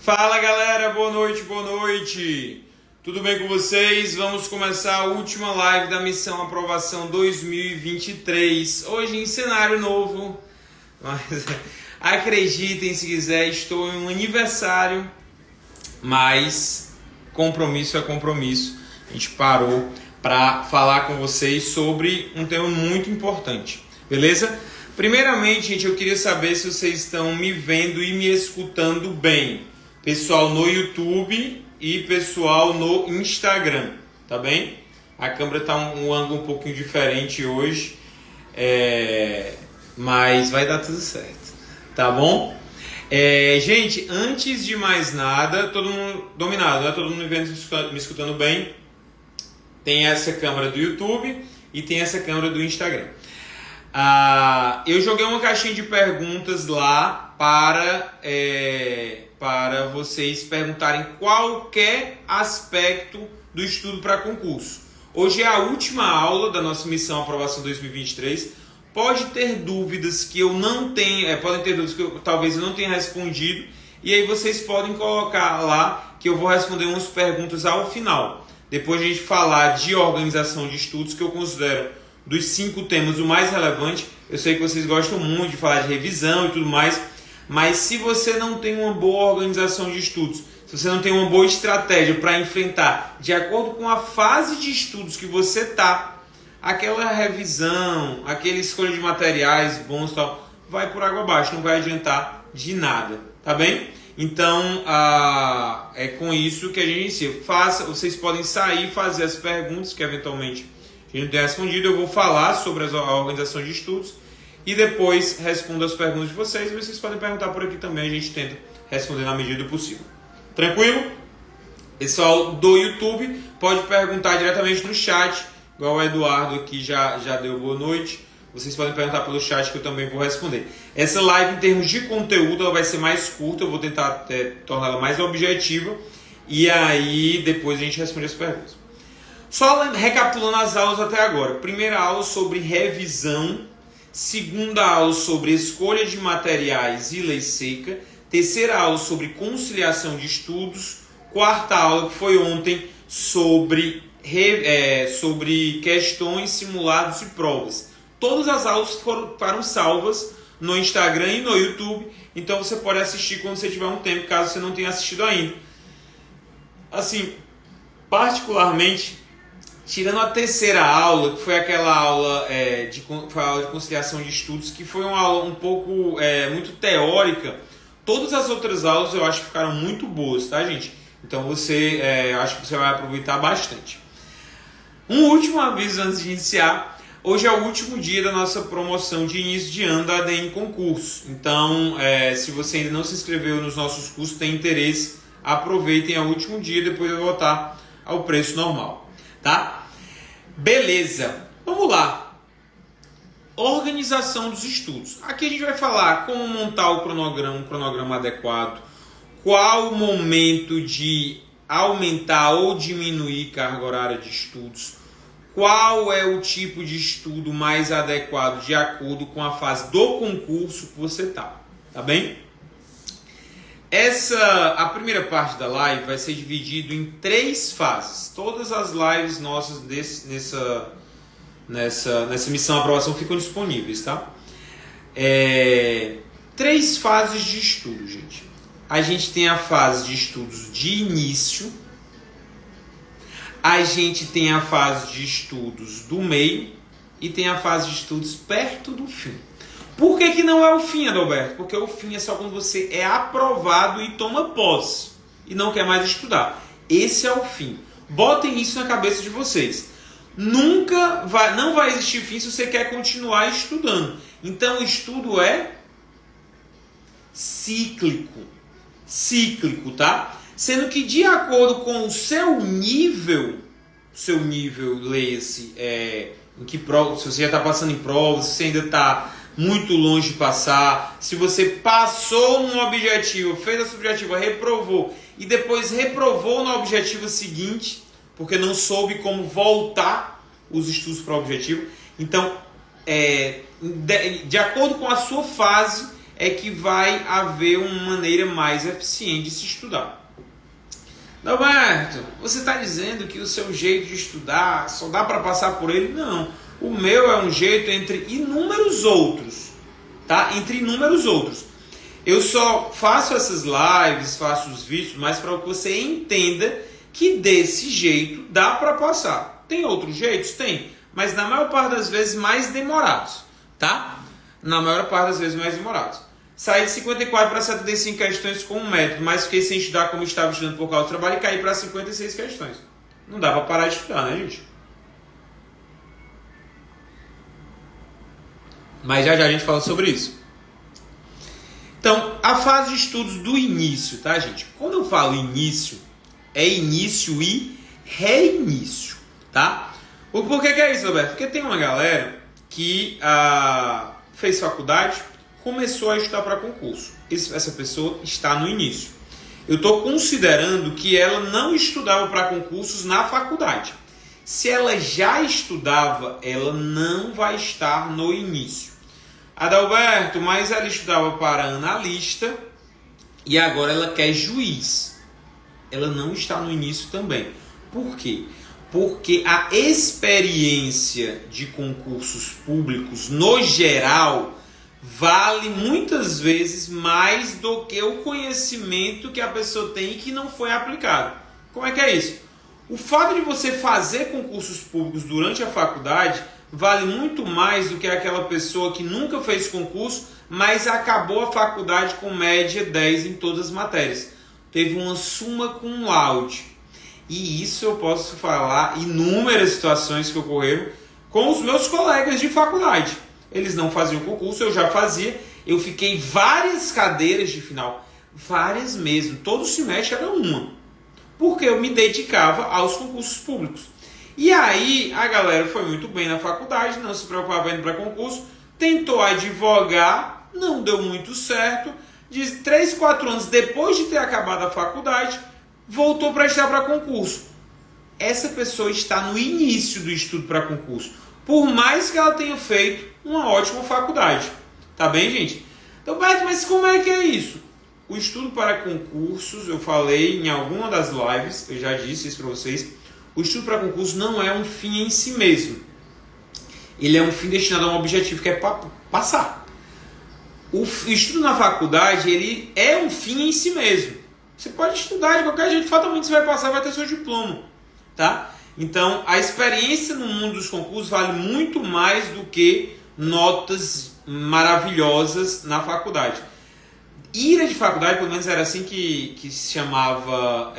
Fala galera, boa noite, boa noite. Tudo bem com vocês? Vamos começar a última live da Missão Aprovação 2023. Hoje em cenário novo, mas acreditem se quiser, estou em um aniversário, mas compromisso é compromisso. A gente parou para falar com vocês sobre um tema muito importante, beleza? Primeiramente, gente, eu queria saber se vocês estão me vendo e me escutando bem. Pessoal no YouTube e pessoal no Instagram, tá bem? A câmera tá um ângulo um pouquinho diferente hoje, mas vai dar tudo certo, tá bom? Gente, antes de mais nada, todo mundo dominado, né? Todo mundo me vendo me escutando bem. Tem essa câmera do YouTube e tem essa câmera do Instagram. Eu joguei uma caixinha de perguntas lá para vocês perguntarem qualquer aspecto do estudo para concurso. Hoje é a última aula da nossa Missão Aprovação 2023. Pode ter dúvidas que eu não tenha, podem ter dúvidas que talvez eu não tenha respondido, e aí vocês podem colocar lá que eu vou responder umas perguntas ao final. Depois de a gente falar de organização de estudos, que eu considero dos 5 temas o mais relevante. Eu sei que vocês gostam muito de falar de revisão e tudo mais, mas se você não tem uma boa organização de estudos, se você não tem uma boa estratégia para enfrentar, de acordo com a fase de estudos que você está, aquela revisão, aquela escolha de materiais bons e tal, vai por água abaixo, não vai adiantar de nada, tá bem? Então, é com isso que a gente inicia. Vocês podem sair e fazer as perguntas que eventualmente a gente não tem respondido. Eu vou falar sobre a organização de estudos e depois respondo as perguntas de vocês. Vocês podem perguntar por aqui também, a gente tenta responder na medida do possível. Tranquilo? Pessoal do YouTube pode perguntar diretamente no chat, igual o Eduardo aqui já deu boa noite. Vocês podem perguntar pelo chat que eu também vou responder. Essa live, em termos de conteúdo, ela vai ser mais curta. Eu vou tentar torná-la mais objetiva. E aí, depois a gente responde as perguntas. Só recapitulando as aulas até agora. Primeira aula sobre revisão. Segunda aula sobre escolha de materiais e lei seca. Terceira aula sobre conciliação de estudos. Quarta aula, que foi ontem, sobre questões, simulados e provas. Todas as aulas foram salvas no Instagram e no YouTube, então você pode assistir quando você tiver um tempo, caso você não tenha assistido ainda. Assim, particularmente, tirando a terceira aula, que foi aquela aula de conciliação de estudos, que foi uma aula um pouco muito teórica, todas as outras aulas eu acho que ficaram muito boas, tá, gente? Então eu acho que você vai aproveitar bastante. Um último aviso antes de iniciar. Hoje é o último dia da nossa promoção de início de ano da ADM Concurso. Então, se você ainda não se inscreveu nos nossos cursos, tem interesse, aproveitem, é o último dia, depois vai voltar ao preço normal, tá? Beleza, vamos lá. Organização dos estudos. Aqui a gente vai falar como montar um cronograma adequado, qual o momento de aumentar ou diminuir carga horária de estudos, qual é o tipo de estudo mais adequado de acordo com a fase do concurso que você está, tá bem? A primeira parte da live vai ser dividida em 3 fases. Todas as lives nossas nessa missão aprovação ficam disponíveis, tá? 3 fases de estudo, gente. A gente tem a fase de estudos de início, a gente tem a fase de estudos do meio e tem a fase de estudos perto do fim. Por que não é o fim, Adalberto? Porque o fim é só quando você é aprovado e toma posse e não quer mais estudar. Esse é o fim. Botem isso na cabeça de vocês. Não vai existir fim se você quer continuar estudando. Então o estudo é cíclico, tá? Sendo que de acordo com o seu nível, leia-se, em que prova, se você já está passando em provas, se você ainda está muito longe de passar, se você passou num objetivo, fez a subjetiva, reprovou e depois reprovou na objetiva seguinte, porque não soube como voltar os estudos para o objetivo. Então, de acordo com a sua fase, é que vai haver uma maneira mais eficiente de se estudar. Alberto, você está dizendo que o seu jeito de estudar só dá para passar por ele? Não. O meu é um jeito entre inúmeros outros, tá? Entre inúmeros outros. Eu só faço essas lives, faço os vídeos, mas para que você entenda que desse jeito dá para passar. Tem outros jeitos? Tem, mas na maior parte das vezes mais demorados, tá? Na maior parte das vezes mais demorados. Saí de 54 para 75 questões com um método, mas fiquei sem estudar como estava estudando por causa do trabalho e caí para 56 questões. Não dá para parar de estudar, né, gente? Mas já a gente fala sobre isso. Então, a fase de estudos do início, tá, gente? Quando eu falo início, é início e reinício, tá? Por que é isso, Roberto? Porque tem uma galera que fez faculdade, começou a estudar para concurso. Essa pessoa está no início. Eu estou considerando que ela não estudava para concursos na faculdade. Se ela já estudava, ela não vai estar no início. Adalberto, mas ela estudava para analista e agora ela quer juiz. Ela não está no início também. Por quê? Porque a experiência de concursos públicos, no geral, vale muitas vezes mais do que o conhecimento que a pessoa tem e que não foi aplicado. Como é que é isso? O fato de você fazer concursos públicos durante a faculdade vale muito mais do que aquela pessoa que nunca fez concurso, mas acabou a faculdade com média 10 em todas as matérias. Teve uma summa cum laude. E isso eu posso falar inúmeras situações que ocorreram com os meus colegas de faculdade. Eles não faziam concurso, eu já fazia. Eu fiquei várias cadeiras de final. Várias mesmo. Todo semestre era uma. Porque eu me dedicava aos concursos públicos. E aí a galera foi muito bem na faculdade, não se preocupava indo para concurso, tentou advogar, não deu muito certo. De 3, 4 anos depois de ter acabado a faculdade, voltou para estudar para concurso. Essa pessoa está no início do estudo para concurso. Por mais que ela tenha feito uma ótima faculdade. Tá bem, gente? Então, mas como é que é isso? O estudo para concursos, eu falei em alguma das lives, eu já disse isso para vocês, o estudo para concurso não é um fim em si mesmo. Ele é um fim destinado a um objetivo que é passar. O estudo na faculdade, ele é um fim em si mesmo. Você pode estudar de qualquer jeito, fatalmente você vai passar, vai ter seu diploma. Tá? Então, a experiência no mundo dos concursos vale muito mais do que notas maravilhosas na faculdade. Ir de faculdade, pelo menos era assim que se chamava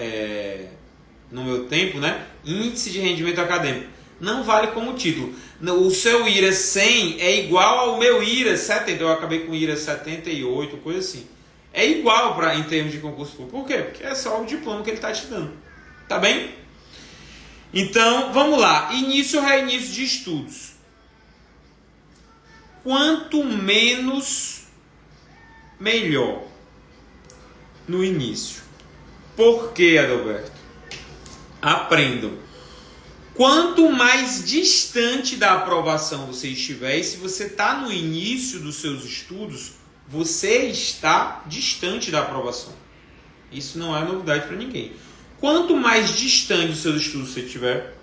no meu tempo, né? Índice de rendimento acadêmico. Não vale como título. O seu IRA 100 é igual ao meu IRA 70. Eu acabei com IRA 78, coisa assim. É igual em termos de concurso público. Por quê? Porque é só o diploma que ele está te dando. Tá bem? Então, vamos lá. Início ou reinício de estudos. Quanto menos, melhor. No início. Por quê, Adalberto? Aprendam. Quanto mais distante da aprovação você estiver, e se você está no início dos seus estudos, você está distante da aprovação. Isso não é novidade para ninguém. Quanto mais distante dos seus estudos você estiver,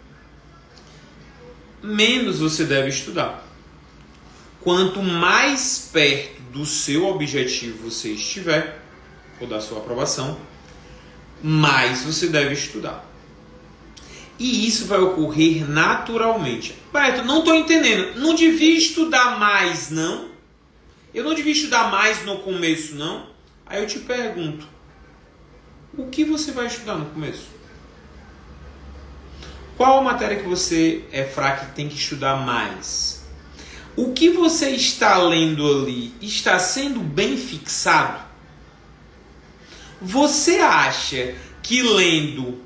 menos você deve estudar. Quanto mais perto do seu objetivo você estiver, ou da sua aprovação, mais você deve estudar. E isso vai ocorrer naturalmente. Beto, não estou entendendo. Não devia estudar mais, não? Eu não devia estudar mais no começo, não? Aí eu te pergunto, o que você vai estudar no começo? Qual a matéria que você é fraco e tem que estudar mais? O que você está lendo ali está sendo bem fixado? Você acha que lendo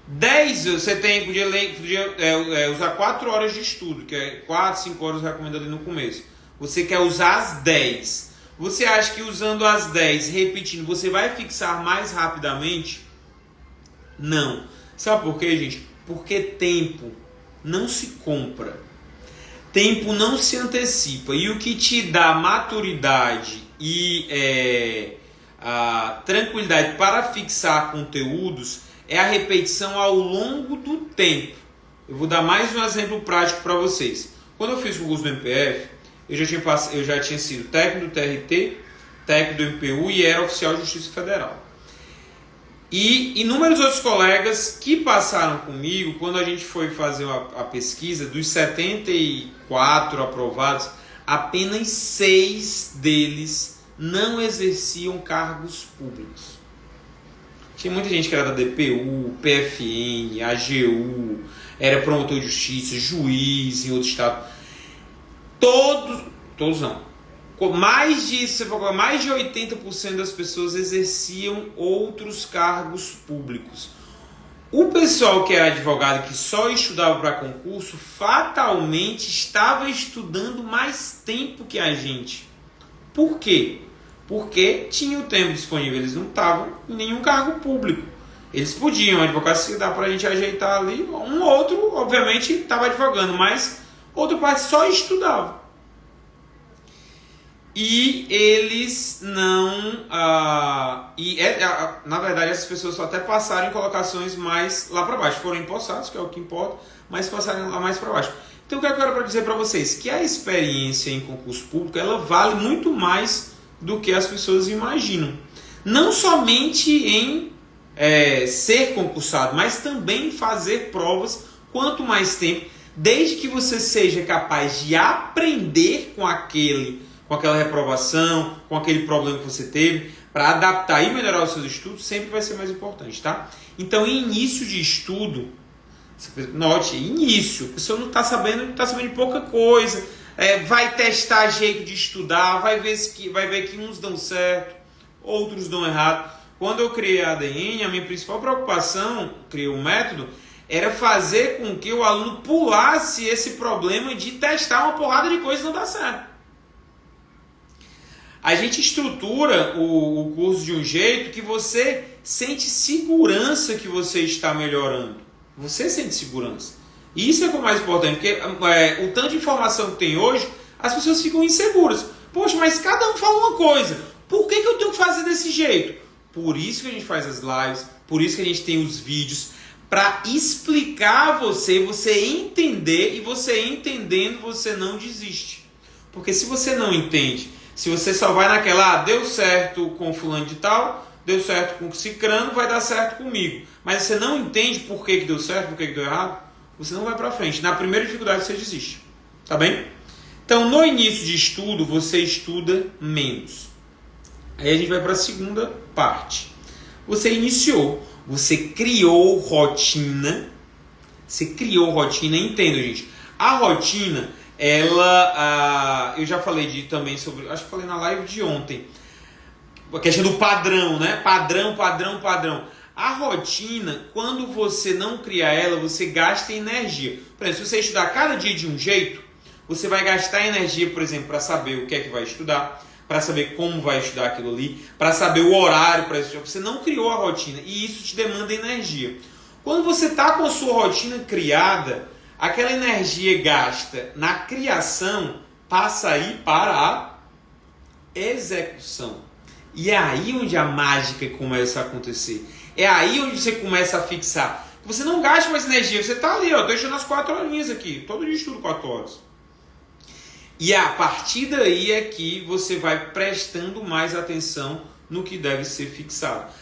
10, você podia usar 4 horas de estudo, que é 4, 5 horas recomendado ali no começo. Você quer usar as 10. Você acha que usando as 10, repetindo, você vai fixar mais rapidamente? Não. Sabe por quê, gente? Porque tempo não se compra. Tempo não se antecipa. E o que te dá maturidade e a tranquilidade para fixar conteúdos é a repetição ao longo do tempo. Eu vou dar mais um exemplo prático para vocês. Quando eu fiz o curso do MPF, eu já tinha sido técnico do TRT, técnico do MPU e era oficial de Justiça Federal. E inúmeros outros colegas que passaram comigo, quando a gente foi fazer a pesquisa, dos 74 aprovados, apenas 6 deles não exerciam cargos públicos. Tinha muita gente que era da DPU, PFN, AGU, era promotor de justiça, juiz em outro estado. Todos não. Mais de 80% das pessoas exerciam outros cargos públicos. O pessoal que era advogado, que só estudava para concurso, fatalmente estava estudando mais tempo que a gente. Por quê? Porque tinha o tempo disponível, eles não estavam em nenhum cargo público. Eles podiam, a advocacia dá para a gente ajeitar ali, um outro, obviamente, estava advogando, mas outra parte só estudava. E eles não... na verdade, essas pessoas só até passaram em colocações mais lá para baixo. Foram empossados, que é o que importa, mas passaram lá mais para baixo. Então, o que eu quero dizer para vocês? Que a experiência em concurso público, ela vale muito mais do que as pessoas imaginam. Não somente em ser concursado, mas também em fazer provas quanto mais tempo, desde que você seja capaz de aprender com aquela reprovação, com aquele problema que você teve, para adaptar e melhorar os seus estudos, sempre vai ser mais importante, tá? Então, em início de estudo, note, início, a pessoa não está sabendo de pouca coisa, vai testar jeito de estudar, vai ver que uns dão certo, outros dão errado. Quando eu criei a ADN, a minha principal preocupação, criei um método, era fazer com que o aluno pulasse esse problema de testar uma porrada de coisa e não dar certo. A gente estrutura o curso de um jeito que você sente segurança que você está melhorando. Você sente segurança. E isso é o mais importante, porque o tanto de informação que tem hoje, as pessoas ficam inseguras. Poxa, mas cada um fala uma coisa. Por que eu tenho que fazer desse jeito? Por isso que a gente faz as lives, por isso que a gente tem os vídeos, para explicar a você entender, e você entendendo, você não desiste. Porque se você não entende, se você só vai naquela, deu certo com fulano de tal, deu certo com cicrano, vai dar certo comigo. Mas você não entende por que deu certo, por que deu errado, você não vai para frente. Na primeira dificuldade você desiste. Tá bem? Então, no início de estudo, você estuda menos. Aí a gente vai para a segunda parte. Você iniciou, você criou rotina. Entenda, gente. A rotina, eu já falei também sobre, acho que falei na live de ontem, a questão do padrão, né? Padrão. A rotina, quando você não cria ela, você gasta energia. Por exemplo, se você estudar cada dia de um jeito, você vai gastar energia, por exemplo, para saber o que é que vai estudar, para saber como vai estudar aquilo ali, para saber o horário para estudar. Você não criou a rotina e isso te demanda energia. Quando você está com a sua rotina criada, aquela energia gasta na criação passa aí para a execução. E é aí onde a mágica começa a acontecer. É aí onde você começa a fixar. Você não gasta mais energia, você está ali, estou estudando as 4 horinhas aqui, todo dia estudo 4 horas. E a partir daí é que você vai prestando mais atenção no que deve ser fixado.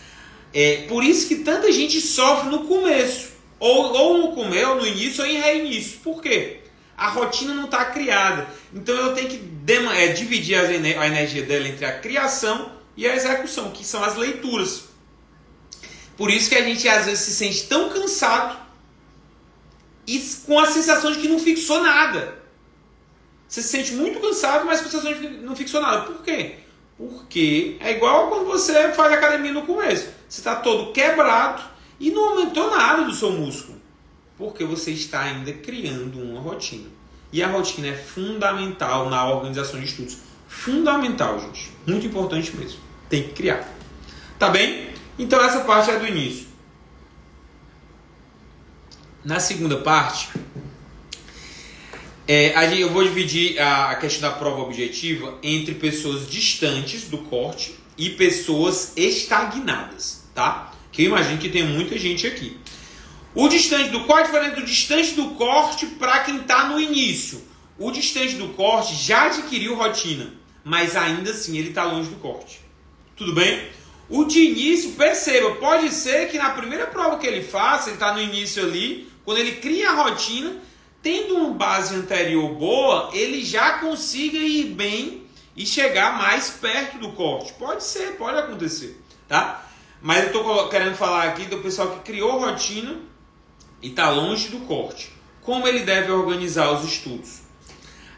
É por isso que tanta gente sofre no começo. Ou no começo, ou no início, ou em reinício. Por quê? A rotina não está criada. Então eu tenho que dividir a energia dela entre a criação e a execução, que são as leituras. Por isso que a gente às vezes se sente tão cansado e com a sensação de que não fixou nada. Você se sente muito cansado, mas com a sensação de que não fixou nada. Por quê? Porque é igual quando você faz academia no começo. Você está todo quebrado e não aumentou nada do seu músculo. Porque você está ainda criando uma rotina. E a rotina é fundamental na organização de estudos. Fundamental, gente. Muito importante mesmo. Tem que criar. Tá bem? Então essa parte é do início. Na segunda parte, Eu vou dividir a questão da prova objetiva entre pessoas distantes do corte e pessoas estagnadas, tá? Que eu imagino que tem muita gente aqui. Qual a diferença do distante do corte para quem está no início? O distante do corte já adquiriu rotina, mas ainda assim ele está longe do corte. Tudo bem? O de início, perceba, pode ser que na primeira prova que ele faça, ele está no início ali, quando ele cria a rotina, tendo uma base anterior boa, ele já consiga ir bem e chegar mais perto do corte. Pode ser, pode acontecer, tá? Mas eu estou querendo falar aqui do pessoal que criou rotina e está longe do corte. Como ele deve organizar os estudos?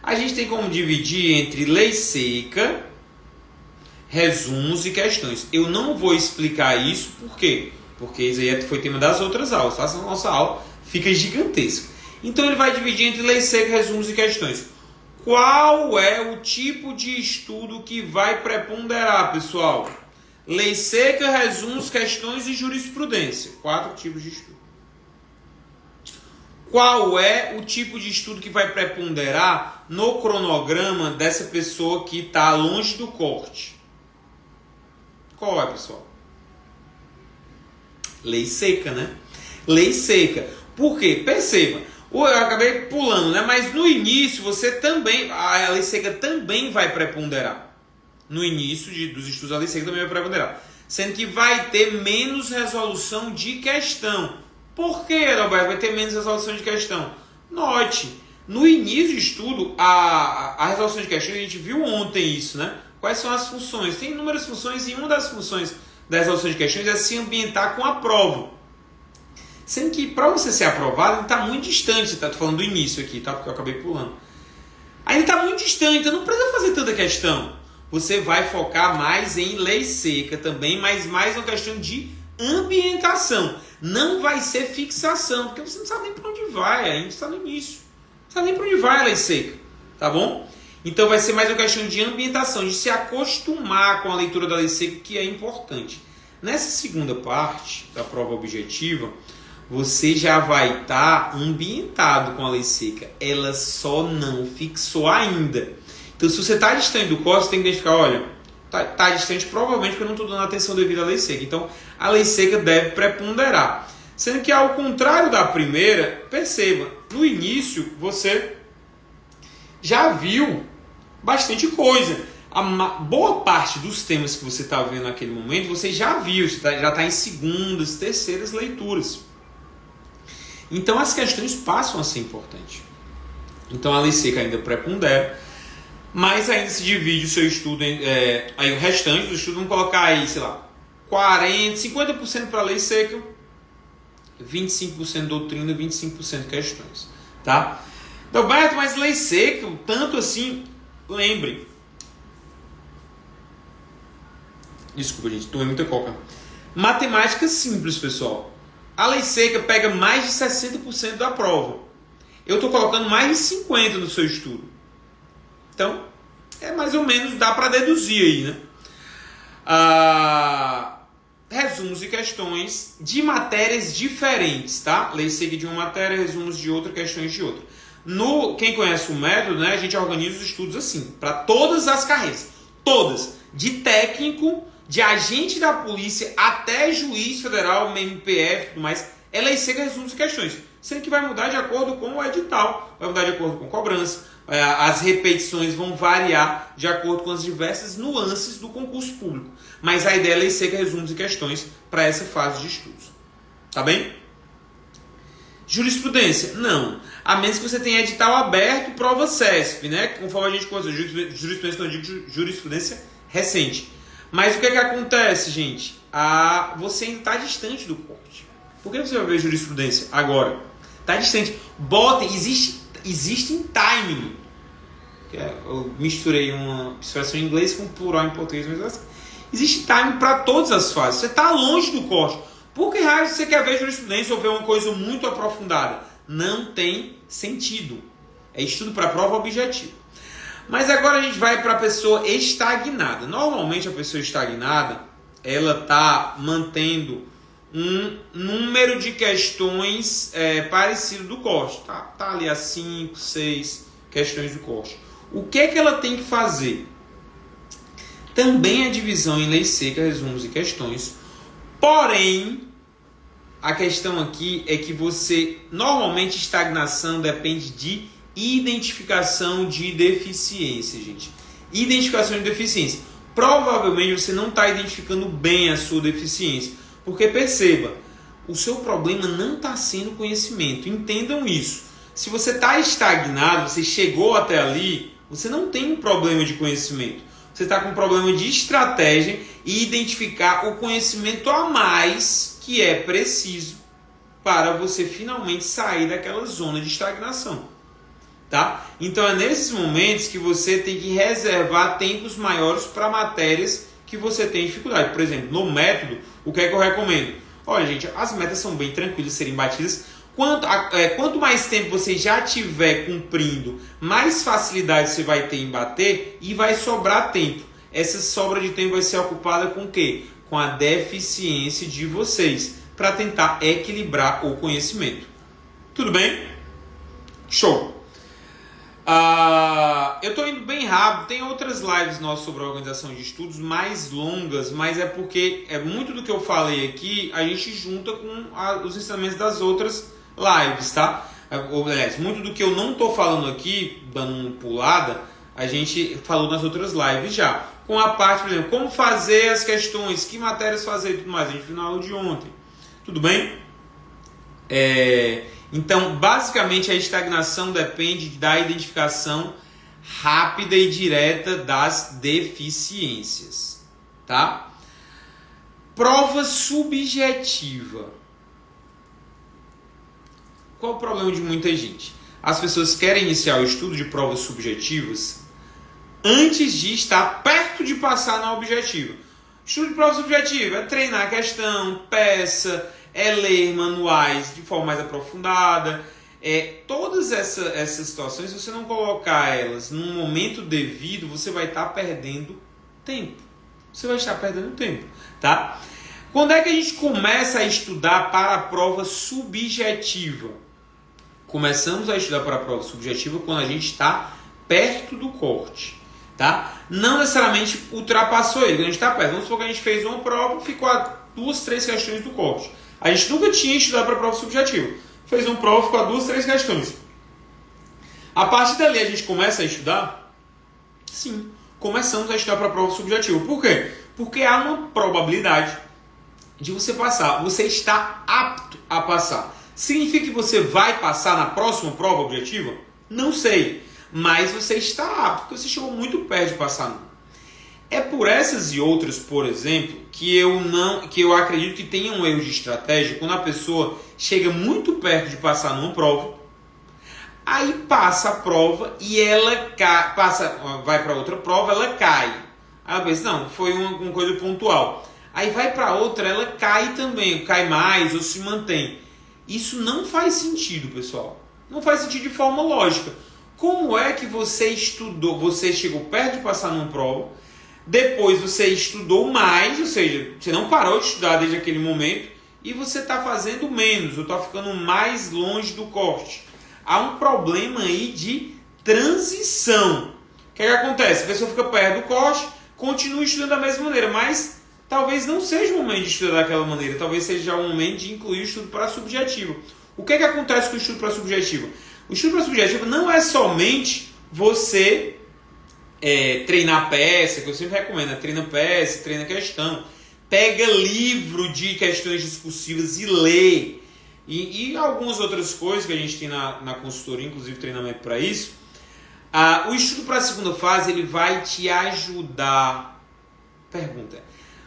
A gente tem como dividir entre lei seca, resumos e questões. Eu não vou explicar isso, por quê? Porque isso aí foi tema das outras aulas, tá? A nossa aula fica gigantesca. Então ele vai dividir entre lei seca, resumos e questões. Qual é o tipo de estudo que vai preponderar, pessoal? Lei seca, resumos, questões e jurisprudência. 4 tipos de estudo. Qual é o tipo de estudo que vai preponderar no cronograma dessa pessoa que está longe do corte? Qual é, pessoal? Lei seca, né? Lei seca. Por quê? Perceba, eu acabei pulando, né? Mas no início você também, a lei seca também vai preponderar. No início dos estudos, a lei seca também vai preponderar. Sendo que vai ter menos resolução de questão. Por que, Roberto, vai ter menos resolução de questão? Note, no início do estudo, a resolução de questão, a gente viu ontem isso, né? Quais são as funções? Tem inúmeras funções e uma das funções da resolução de questões é se ambientar com a prova. Sendo que para você ser aprovado, ele está muito distante, tá? Tô falando do início aqui, tá? Porque eu acabei pulando. Aí está muito distante, então não precisa fazer tanta questão. Você vai focar mais em lei seca também, mas mais uma questão de ambientação. Não vai ser fixação, porque você não sabe nem para onde vai, ainda está no início. Não sabe nem para onde vai a lei seca, tá bom? Então vai ser mais uma questão de ambientação, de se acostumar com a leitura da lei seca, que é importante. Nessa segunda parte da prova objetiva, você já vai estar ambientado com a lei seca. Ela só não fixou ainda. Então, se você está distante do corte, você tem que identificar, olha, está distante provavelmente porque eu não estou dando atenção devida à lei seca. Então, a lei seca deve preponderar. Sendo que, ao contrário da primeira, perceba, no início você já viu bastante coisa. A boa parte dos temas que você está vendo naquele momento, você já viu, já está em segundas, terceiras leituras. Então, as questões passam a ser importantes. Então, a lei seca ainda prepondera, mas ainda se divide o seu estudo, aí o restante do estudo, vamos colocar aí, sei lá, 50% para a lei seca, 25% doutrina, 25% questões, tá? Então, Beto, mas lei seca, tanto assim, lembre. Desculpa, gente, tomei muita coca. Matemática simples, pessoal. A lei seca pega mais de 60% da prova. Eu estou colocando mais de 50% no seu estudo. Então, é mais ou menos, dá para deduzir aí, né? Resumos e questões de matérias diferentes, tá? Lei seca de uma matéria, resumos de outra, questões de outra. Quem conhece o método, né, a gente organiza os estudos assim, para todas as carreiras. Todas. De técnico, de agente da polícia, até juiz federal, MPF e tudo mais. É lei seca, resumos e questões. Sendo que vai mudar de acordo com o edital, vai mudar de acordo com a cobrança, as repetições vão variar de acordo com as diversas nuances do concurso público. Mas a ideia é lei seca, resumos e questões para essa fase de estudos. Tá bem? Jurisprudência? Não. A menos que você tenha edital aberto, prova CESP, né? Conforme a gente conhece, jurisprudência, quando eu digo jurisprudência recente. Mas o que é que acontece, gente? Você ainda está distante do corte. Por que você vai ver jurisprudência agora? Está distante. Existem timing. Eu misturei uma expressão em inglês com plural em português, mas existe timing para todas as fases. Você está longe do corte. Por que raio você quer ver jurisprudência ou ver uma coisa muito aprofundada? Não tem sentido. É estudo para prova objetiva. Mas agora a gente vai para a pessoa estagnada. Normalmente a pessoa estagnada, ela está mantendo um número de questões parecido do corte. Tá ali a 5, 6, questões do corte. O que é que ela tem que fazer? Também a divisão em lei seca, resumos e questões. Porém, a questão aqui é que normalmente estagnação depende de identificação de deficiência, gente. Identificação de deficiência. Provavelmente você não está identificando bem a sua deficiência. Porque perceba, o seu problema não está sendo conhecimento. Entendam isso. Se você está estagnado, você chegou até ali, você não tem um problema de conhecimento. Você está com um problema de estratégia e identificar o conhecimento a mais que é preciso para você finalmente sair daquela zona de estagnação. Tá? Então é nesses momentos que você tem que reservar tempos maiores para matérias que você tem dificuldade. Por exemplo, no método, o que é que eu recomendo? Olha, gente, as metas são bem tranquilas de serem batidas. Quanto mais tempo você já tiver cumprindo, mais facilidade você vai ter em bater e vai sobrar tempo. Essa sobra de tempo vai ser ocupada com o quê? Com a deficiência de vocês, para tentar equilibrar o conhecimento. Tudo bem? Show! Eu estou indo bem rápido, tem outras lives nossas sobre a organização de estudos mais longas, mas é porque muito do que eu falei aqui a gente junta com os ensinamentos das outras lives, tá? Aliás, muito do que eu não estou falando aqui, dando uma pulada, a gente falou nas outras lives já. Com a parte, por exemplo, como fazer as questões, que matérias fazer e tudo mais, a gente viu na aula de ontem. Tudo bem? Então, basicamente, a estagnação depende da identificação rápida e direta das deficiências, tá? Prova subjetiva. Qual o problema de muita gente? As pessoas querem iniciar o estudo de provas subjetivas antes de estar perto de passar na objetiva. Estudo de prova subjetiva é treinar a questão, peça, é ler manuais de forma mais aprofundada. Todas essas situações, se você não colocar elas num momento devido, você vai estar perdendo tempo. Você vai estar perdendo tempo, tá? Quando é que a gente começa a estudar para a prova subjetiva? Começamos a estudar para a prova subjetiva quando a gente está perto do corte, tá? Não necessariamente ultrapassou ele, quando a gente está perto. Vamos supor que a gente fez uma prova, ficou a 2, 3 questões do corte. A gente nunca tinha estudado para a prova subjetiva. Fez uma prova, ficou a 2, 3 questões. A partir dali a gente começa a estudar? Sim, começamos a estudar para a prova subjetiva. Por quê? Porque há uma probabilidade de você passar. Você está apto a passar. Significa que você vai passar na próxima prova objetiva? Não sei. Mas você está apto, porque você chegou muito perto de passar. É por essas e outras, por exemplo, que eu acredito que tenha um erro de estratégia quando a pessoa chega muito perto de passar numa prova, aí passa a prova e ela vai para outra prova, ela cai. Aí ela pensa, não, foi uma coisa pontual. Aí vai para outra, ela cai também, cai mais ou se mantém. Isso não faz sentido, pessoal. Não faz sentido de forma lógica. Como é que você estudou, você chegou perto de passar numa prova, depois você estudou mais, ou seja, você não parou de estudar desde aquele momento, e você está fazendo menos, ou está ficando mais longe do corte. Há um problema aí de transição. O que acontece? A pessoa fica perto do corte, continua estudando da mesma maneira, mas talvez não seja o momento de estudar daquela maneira, talvez seja o momento de incluir o estudo para subjetivo. O que acontece com o estudo para subjetivo? O estudo para subjetivo não é somente você treinar peça, que eu sempre recomendo, treina peça, treina questão, pega livro de questões discursivas e lê, e algumas outras coisas que a gente tem na consultoria, inclusive treinamento para isso. O estudo para a segunda fase, ele vai te ajudar. Pergunta: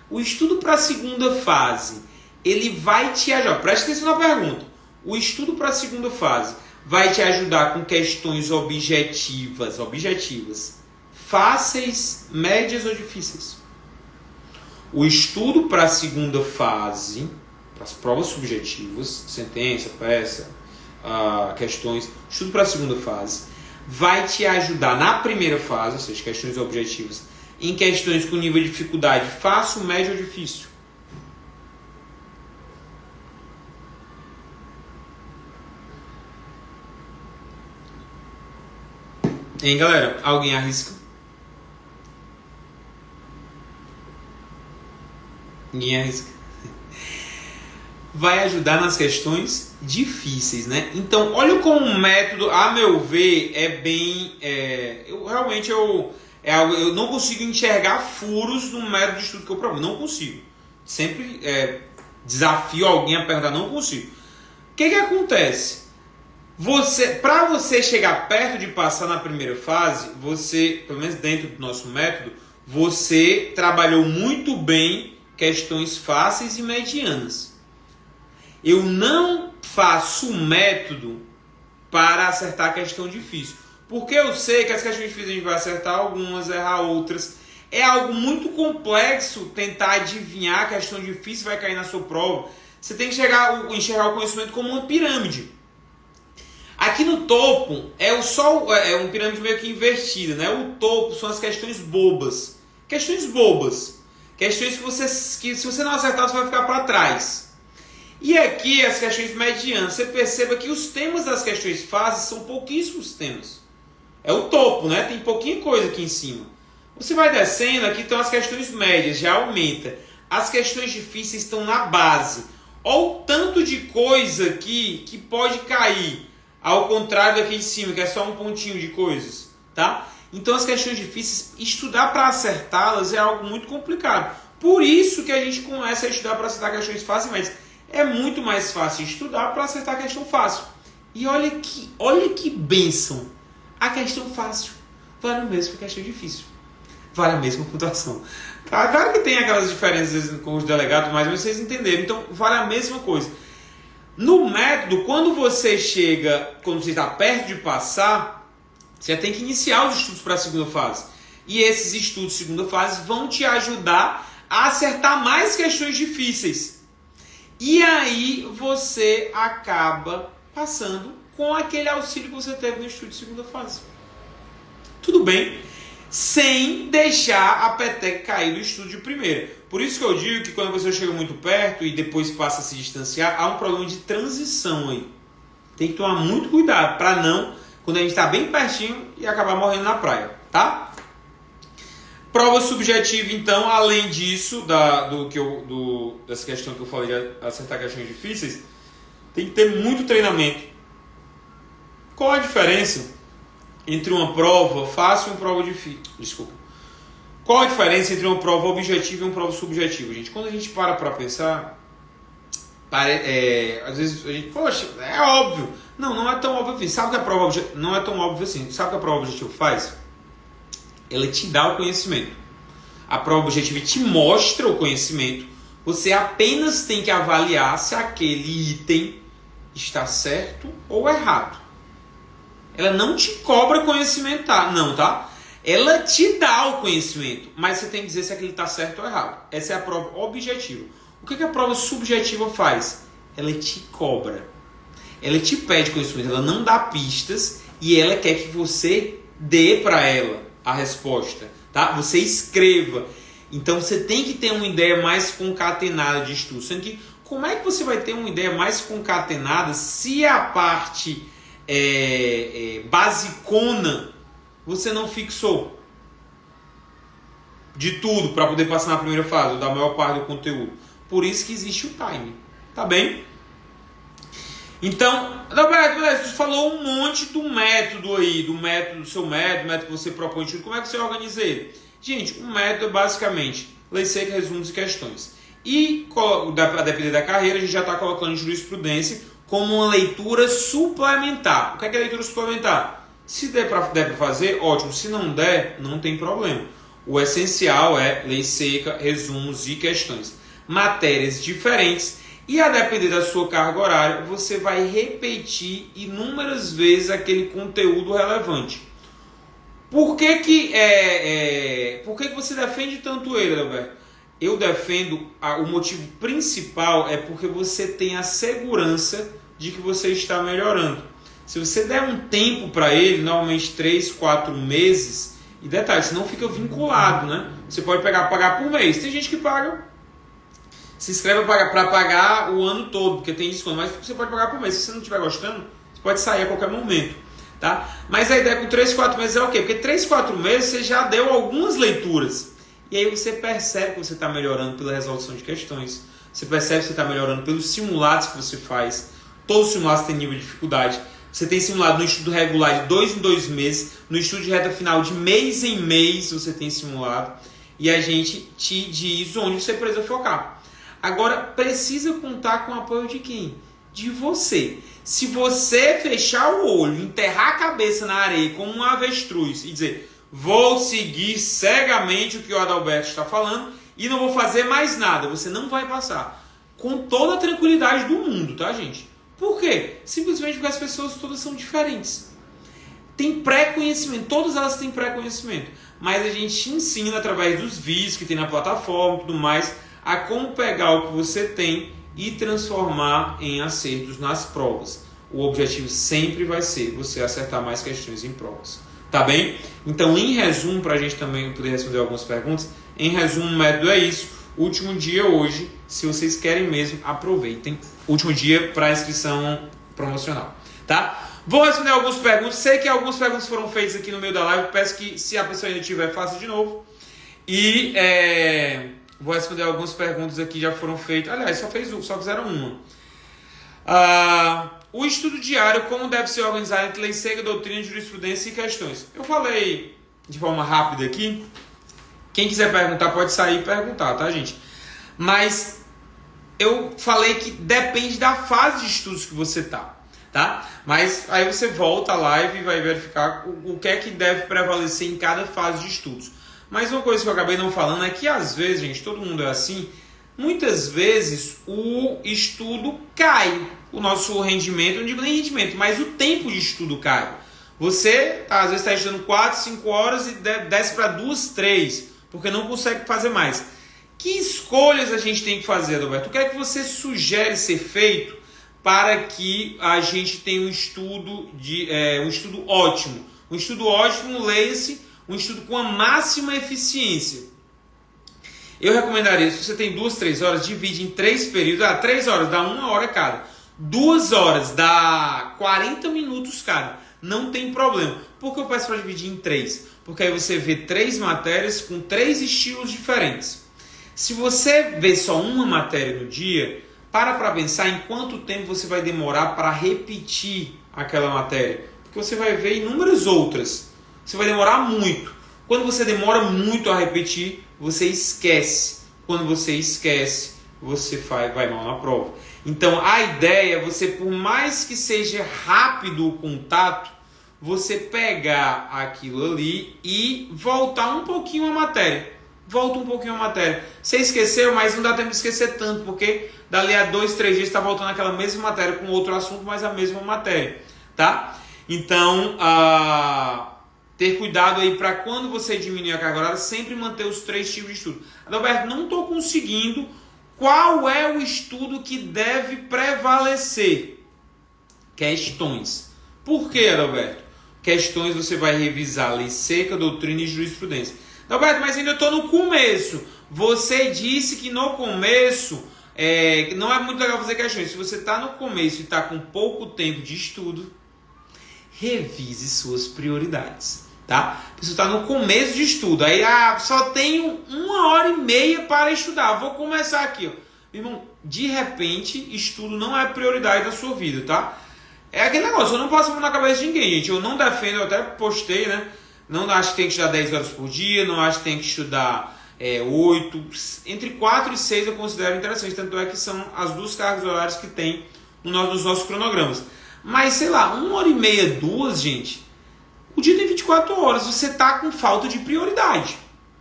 o estudo para a segunda fase, ele vai te ajudar, preste atenção na pergunta, o estudo para a segunda fase vai te ajudar com questões objetivas, fáceis, médias ou difíceis? O estudo para a segunda fase, para as provas subjetivas, sentença, peça, questões, estudo para a segunda fase, vai te ajudar na primeira fase, ou seja, questões objetivas, em questões com nível de dificuldade fácil, médio ou difícil. Hein, galera? Alguém arrisca? Ninguém arrisca. Vai ajudar nas questões difíceis, né? Então, olha como o método, a meu ver, é bem... eu não consigo enxergar furos no método de estudo que eu proponho. Não consigo. Sempre desafio alguém a perguntar, não consigo. O que acontece? Para você chegar perto de passar na primeira fase, você, pelo menos dentro do nosso método, você trabalhou muito bem questões fáceis e medianas. Eu não faço método para acertar a questão difícil. Porque eu sei que as questões difíceis a gente vai acertar algumas, errar outras. É algo muito complexo tentar adivinhar a questão difícil vai cair na sua prova. Você tem que enxergar o conhecimento como uma pirâmide. Aqui no topo é uma pirâmide meio que invertida, né? O topo são as questões bobas. Questões bobas. Questões que se você não acertar, você vai ficar para trás. E aqui as questões medianas. Você perceba que os temas das questões fáceis são pouquíssimos temas. É o topo, né? Tem pouquinha coisa aqui em cima. Você vai descendo, aqui estão as questões médias, já aumenta. As questões difíceis estão na base. Olha o tanto de coisa aqui que pode cair. Ao contrário daqui em cima, que é só um pontinho de coisas. Tá? Então as questões difíceis, estudar para acertá-las é algo muito complicado. Por isso que a gente começa a estudar para acertar questões fáceis. É muito mais fácil estudar para acertar a questão fácil. E olha que bênção. A questão fácil vale o mesmo que a questão difícil. Vale a mesma pontuação. Tá? Claro que tem aquelas diferenças com os delegados, mas vocês entenderam. Então, vale a mesma coisa. No método, quando você está perto de passar, você tem que iniciar os estudos para a segunda fase. E esses estudos de segunda fase vão te ajudar a acertar mais questões difíceis. E aí você acaba passando com aquele auxílio que você teve no estudo de segunda fase. Tudo bem? Sem deixar a peteca cair do estudo de primeira. Por isso que eu digo que quando você chega muito perto e depois passa a se distanciar, há um problema de transição aí. Tem que tomar muito cuidado para não, quando a gente está bem pertinho, e acabar morrendo na praia, tá? Prova subjetiva, então, além disso, dessa questão que eu falei de acertar questões difíceis, tem que ter muito treinamento. Qual a diferença entre uma prova fácil e uma prova difícil? Desculpa. Qual a diferença entre uma prova objetiva e uma prova subjetiva, gente? Quando a gente para pensar, às vezes a gente, poxa, é óbvio. Não é tão óbvio assim. Sabe o que a prova objetiva não é tão óbvio assim? Sabe o que a prova objetiva faz? Ela te dá o conhecimento. A prova objetiva te mostra o conhecimento. Você apenas tem que avaliar se aquele item está certo ou errado. Ela não te cobra conhecimento, não, tá? Ela te dá o conhecimento, mas você tem que dizer se aquilo está certo ou errado. Essa é a prova objetiva. O que a prova subjetiva faz? Ela te cobra. Ela te pede conhecimento, ela não dá pistas e ela quer que você dê para ela a resposta, tá? Você escreva. Então você tem que ter uma ideia mais concatenada de estudo. Sendo que, como é que você vai ter uma ideia mais concatenada se a parte basicona você não fixou de tudo para poder passar na primeira fase, ou da maior parte do conteúdo? Por isso que existe o time, tá bem? Então, Roberto, você falou um monte do método aí, do seu método que você propõe, como é que você organiza ele? Gente, um método é basicamente lei seca, resumos e questões. E, a depender da carreira, a gente já está colocando jurisprudência como uma leitura suplementar. O que é leitura suplementar? Se der para fazer, ótimo. Se não der, não tem problema. O essencial é lei seca, resumos e questões. Matérias diferentes. E a depender da sua carga horária, você vai repetir inúmeras vezes aquele conteúdo relevante. Por que você defende tanto ele, Alberto? Eu defendo, o motivo principal é porque você tem a segurança de que você está melhorando. Se você der um tempo para ele, normalmente 3, 4 meses, e detalhe, você não fica vinculado, né? Você pode pagar por mês. Tem gente que se inscreve para pagar o ano todo, porque tem desconto, mas você pode pagar por mês. Se você não estiver gostando, você pode sair a qualquer momento. tá? Mas a ideia com 3, 4 meses é o quê? Porque 3, 4 meses você já deu algumas leituras. E aí você percebe que você está melhorando pela resolução de questões. Você percebe que você está melhorando pelos simulados que você faz. Todos os simulados têm nível de dificuldade. Você tem simulado no estudo regular de 2 em 2 meses. No estudo de reta final de mês em mês você tem simulado. E a gente te diz onde você precisa focar. Agora, precisa contar com o apoio de quem? De você. Se você fechar o olho, enterrar a cabeça na areia como um avestruz e dizer, vou seguir cegamente o que o Adalberto está falando e não vou fazer mais nada, você não vai passar. Com toda a tranquilidade do mundo, tá, gente? Por quê? Simplesmente porque as pessoas todas são diferentes. Tem pré-conhecimento, todas elas têm pré-conhecimento. Mas a gente ensina através dos vídeos que tem na plataforma e tudo mais, a como pegar o que você tem e transformar em acertos nas provas. O objetivo sempre vai ser você acertar mais questões em provas. Tá bem? Então, em resumo, para a gente também poder responder algumas perguntas, em resumo, o método é isso. Último dia hoje, se vocês querem mesmo, aproveitem. Último dia para inscrição promocional. Tá? Vou responder algumas perguntas. Sei que algumas perguntas foram feitas aqui no meio da live. Peço que, se a pessoa ainda tiver, faça de novo. E vou responder algumas perguntas aqui que já foram feitas. Aliás, só fizeram uma. O estudo diário, como deve ser organizado entre lei seca, doutrina, jurisprudência e questões? Eu falei de forma rápida aqui. Quem quiser perguntar pode sair e perguntar, tá, gente? Mas eu falei que depende da fase de estudos que você tá? Mas aí você volta à live e vai verificar o que é que deve prevalecer em cada fase de estudos. Mas uma coisa que eu acabei não falando é que às vezes, gente, todo mundo é assim, muitas vezes o estudo cai, o nosso rendimento, não digo nem rendimento, mas o tempo de estudo cai. Você às vezes está estudando 4, 5 horas e desce para 2, 3, porque não consegue fazer mais. Que escolhas a gente tem que fazer, Adalberto? O que é que você sugere ser feito para que a gente tenha um estudo ótimo? Um estudo ótimo, leia-se, um estudo com a máxima eficiência. Eu recomendaria, se você tem 2, 3 horas, divide em 3 períodos. 3 horas dá 1 hora cada. 2 horas dá 40 minutos cada. Não tem problema. Por que eu peço para dividir em 3? Porque aí você vê 3 matérias com 3 estilos diferentes. Se você vê só uma matéria no dia, para pensar em quanto tempo você vai demorar para repetir aquela matéria. Porque você vai ver inúmeras outras. Você vai demorar muito. Quando você demora muito a repetir, você esquece. Quando você esquece, você vai mal na prova. Então, a ideia é você, por mais que seja rápido o contato, você pegar aquilo ali e voltar um pouquinho a matéria. Volta um pouquinho a matéria. Você esqueceu, mas não dá tempo de esquecer tanto, porque dali a 2, 3 dias está voltando aquela mesma matéria com outro assunto, mas a mesma matéria. Tá? Então, ter cuidado aí para quando você diminuir a carga horária, sempre manter os 3 tipos de estudo. Adalberto, não estou conseguindo. Qual é o estudo que deve prevalecer? Questões. Por que, Adalberto? Questões você vai revisar lei seca, doutrina e jurisprudência. Adalberto, mas ainda estou no começo. Você disse que no começo não é muito legal fazer questões. Se você está no começo e está com pouco tempo de estudo, revise suas prioridades. Tá? A pessoa está no começo de estudo, aí só tenho 1h30 para estudar, vou começar aqui. Irmão, de repente, estudo não é prioridade da sua vida, tá? É aquele negócio, eu não passo na cabeça de ninguém, gente. Eu não defendo, eu até postei, né? Não acho que tem que estudar 10 horas por dia, não acho que tem que estudar 8. Entre 4 e 6 eu considero interessante, tanto é que são as 2 cargas horárias que tem nos nossos cronogramas. Mas, sei lá, 1h30, 2, gente, o dia tem 24 horas, você está com falta de prioridade.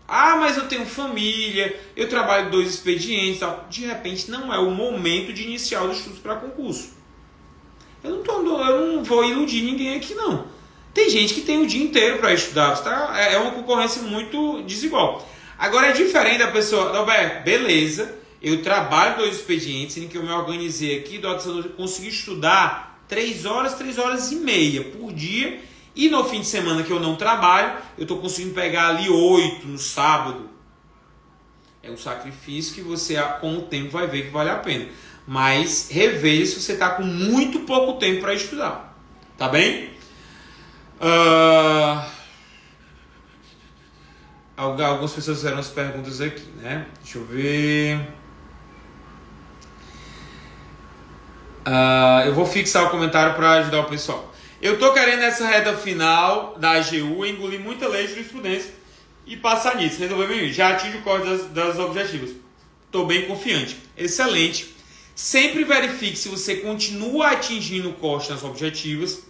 Mas eu tenho família, eu trabalho 2 expedientes, tal. De repente não é o momento de iniciar os estudos para concurso. Eu não vou iludir ninguém aqui, não. Tem gente que tem o dia inteiro para estudar, tá? É uma concorrência muito desigual. Agora é diferente da pessoa, Roberto, beleza, eu trabalho 2 expedientes em que eu me organizei aqui, eu consegui estudar 3 horas, 3 horas e meia por dia. E no fim de semana que eu não trabalho, eu estou conseguindo pegar ali 8 no sábado. É um sacrifício que você, com o tempo, vai ver que vale a pena. Mas reveja se você está com muito pouco tempo para estudar. Tá bem? Algumas pessoas fizeram as perguntas aqui, né? Deixa eu ver. Eu vou fixar o comentário para ajudar o pessoal. Eu tô querendo nessa reta final da AGU engolir muita lei de jurisprudência e passar nisso. Resolver bem, já atinge o código das objetivas. Tô bem confiante. Excelente. Sempre verifique se você continua atingindo o corte nas objetivas.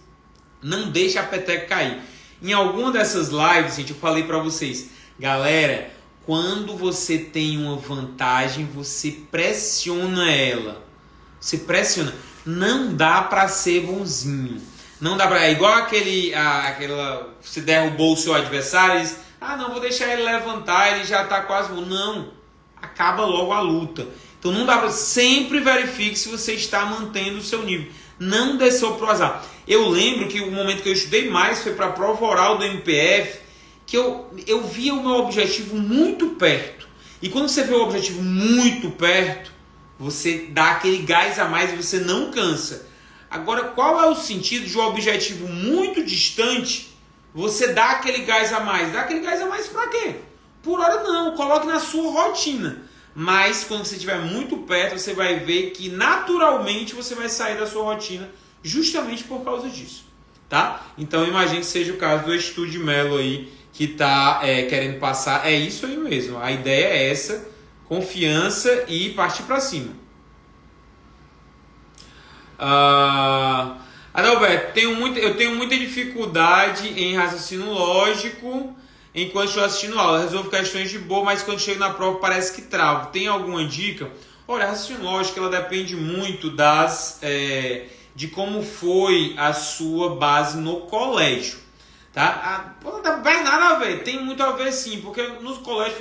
Não deixe a peteca cair. Em alguma dessas lives, gente, eu falei para vocês, galera, quando você tem uma vantagem, você pressiona ela. Você pressiona. Não dá para ser bonzinho. Não dá para... É igual aquela... Você derrubou o seu adversário e diz, não, vou deixar ele levantar, ele já tá quase... Não. Acaba logo a luta. Então não dá para... Sempre verifique se você está mantendo o seu nível. Não desceu pro azar. Eu lembro que o momento que eu estudei mais foi para a prova oral do MPF, que eu via o meu objetivo muito perto. E quando você vê o objetivo muito perto, você dá aquele gás a mais e você não cansa. Agora, qual é o sentido de um objetivo muito distante, você dá aquele gás a mais? Dá aquele gás a mais para quê? Por hora não, coloque na sua rotina. Mas quando você estiver muito perto, você vai ver que naturalmente você vai sair da sua rotina justamente por causa disso, tá? Então imagine que seja o caso do Estudo de Melo aí, que está querendo passar. É isso aí mesmo, a ideia é essa, confiança e partir para cima. Adalberto, eu tenho muita dificuldade em raciocínio lógico enquanto estou assistindo aula. Resolvo questões de boa, mas quando chego na prova parece que travo. Tem alguma dica? Olha, a raciocínio lógico ela depende muito de como foi a sua base no colégio. Tá? Não vai nada a ver, tem muito a ver sim, porque no colégio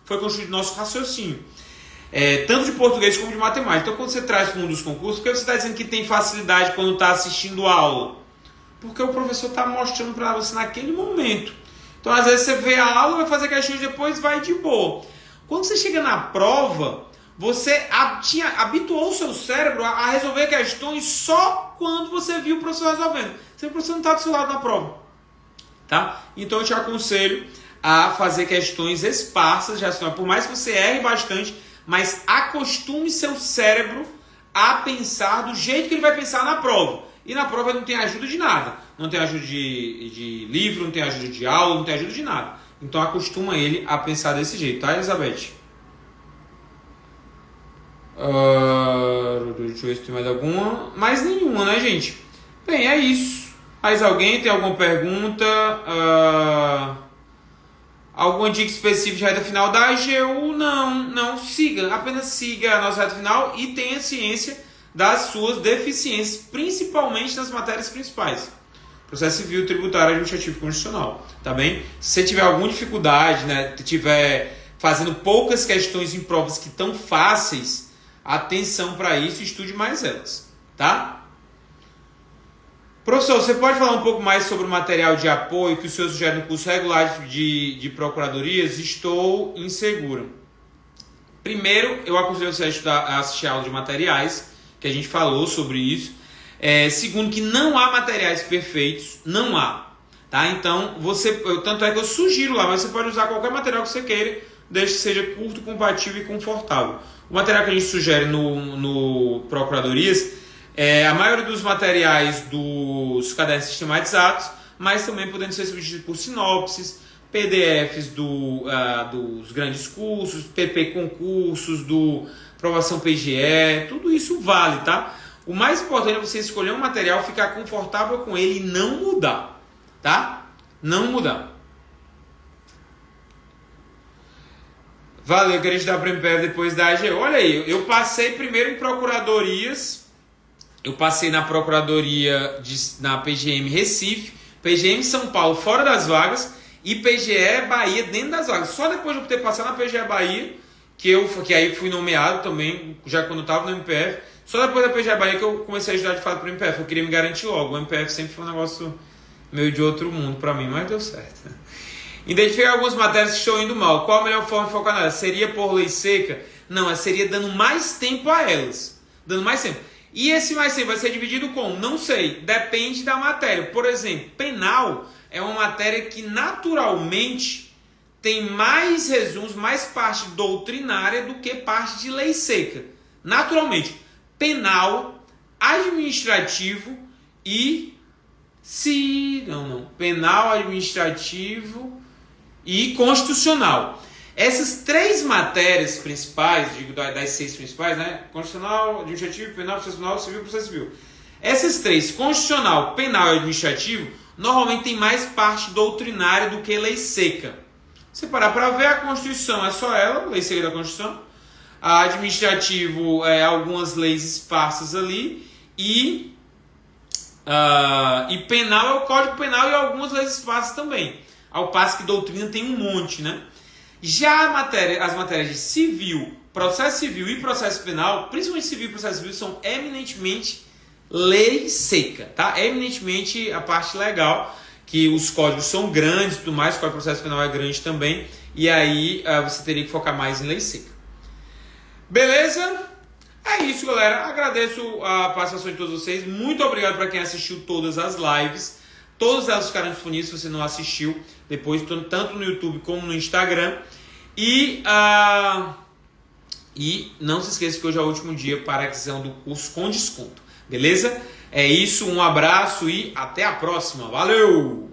foi construído nosso raciocínio. Tanto de português como de matemática. Então quando você traz para um dos concursos, por que você está dizendo que tem facilidade quando está assistindo a aula? Porque o professor está mostrando para você naquele momento. Então às vezes você vê a aula, vai fazer questões depois, vai de boa. Quando você chega na prova, você habituou o seu cérebro a resolver questões só quando você viu o professor resolvendo. Se o professor não está do seu lado na prova. Tá? Então eu te aconselho a fazer questões esparsas, por mais que você erre bastante, mas acostume seu cérebro a pensar do jeito que ele vai pensar na prova. E na prova não tem ajuda de nada. Não tem ajuda de livro, não tem ajuda de aula, não tem ajuda de nada. Então acostuma ele a pensar desse jeito, tá, Elizabeth? Deixa eu ver se tem mais alguma. Mais nenhuma, né, gente? Bem, é isso. Mais alguém tem alguma pergunta? Alguma dica específica de reta final da AGU? Não. Siga. Apenas siga a nossa reta final e tenha ciência das suas deficiências, principalmente nas matérias principais. Processo civil, tributário, administrativo e constitucional. Tá bem? Se você tiver alguma dificuldade, né, estiver fazendo poucas questões em provas que estão fáceis, atenção para isso, estude mais elas. Tá? Professor, você pode falar um pouco mais sobre o material de apoio que o senhor sugere no curso regular de procuradorias? Estou inseguro. Primeiro, eu aconselho você a assistir a aula de materiais, que a gente falou sobre isso. Segundo, que não há materiais perfeitos, não há. Tá? Então, tanto é que eu sugiro lá, mas você pode usar qualquer material que você queira, desde que seja curto, compatível e confortável. O material que a gente sugere no Procuradorias a maioria dos materiais dos cadernos sistematizados, mas também podendo ser substituídos por sinopses, PDFs dos grandes cursos, PP concursos, do aprovação PGE, tudo isso vale, tá? O mais importante é você escolher um material, ficar confortável com ele e não mudar, tá? Não mudar. Valeu, queria estudar para o MPF depois da AG. Olha aí, eu passei primeiro em procuradorias. Eu passei na procuradoria na PGM Recife, PGM São Paulo fora das vagas e PGE Bahia dentro das vagas. Só depois de eu ter passado na PGE Bahia, que aí fui nomeado também, já quando eu estava no MPF, só depois da PGE Bahia que eu comecei a estudar de fato para o MPF. Eu queria me garantir logo. O MPF sempre foi um negócio meio de outro mundo para mim, mas deu certo. Identificar algumas matérias que estão indo mal. Qual a melhor forma de focar nelas? Seria por lei seca? Não, seria dando mais tempo a elas. Dando mais tempo. E esse mais 100 vai ser dividido como? Não sei, depende da matéria. Por exemplo, penal é uma matéria que naturalmente tem mais resumos, mais parte doutrinária do que parte de lei seca. Naturalmente, penal, administrativo e penal, administrativo e constitucional. Essas 3 matérias principais, digo das 6 principais, né? Constitucional, administrativo, penal, processual, civil, processo civil. Essas 3, constitucional, penal e administrativo, normalmente tem mais parte doutrinária do que lei seca. Se parar para ver, a Constituição é só ela, lei seca da Constituição. A administrativo é algumas leis esparsas ali. E penal é o Código Penal e algumas leis esparsas também. Ao passo que doutrina tem um monte, né? Já as matérias de civil, processo civil e processo penal, principalmente civil e processo civil, são eminentemente lei seca, tá? Eminentemente a parte legal, que os códigos são grandes e tudo mais, o Código de Processo Penal é grande também, e aí você teria que focar mais em lei seca. Beleza? É isso, galera. Agradeço a participação de todos vocês. Muito obrigado para quem assistiu todas as lives. Todas elas ficaram disponíveis se você não assistiu depois, tanto no YouTube como no Instagram. E não se esqueça que hoje é o último dia para a aquisição do curso com desconto. Beleza? É isso, um abraço e até a próxima. Valeu!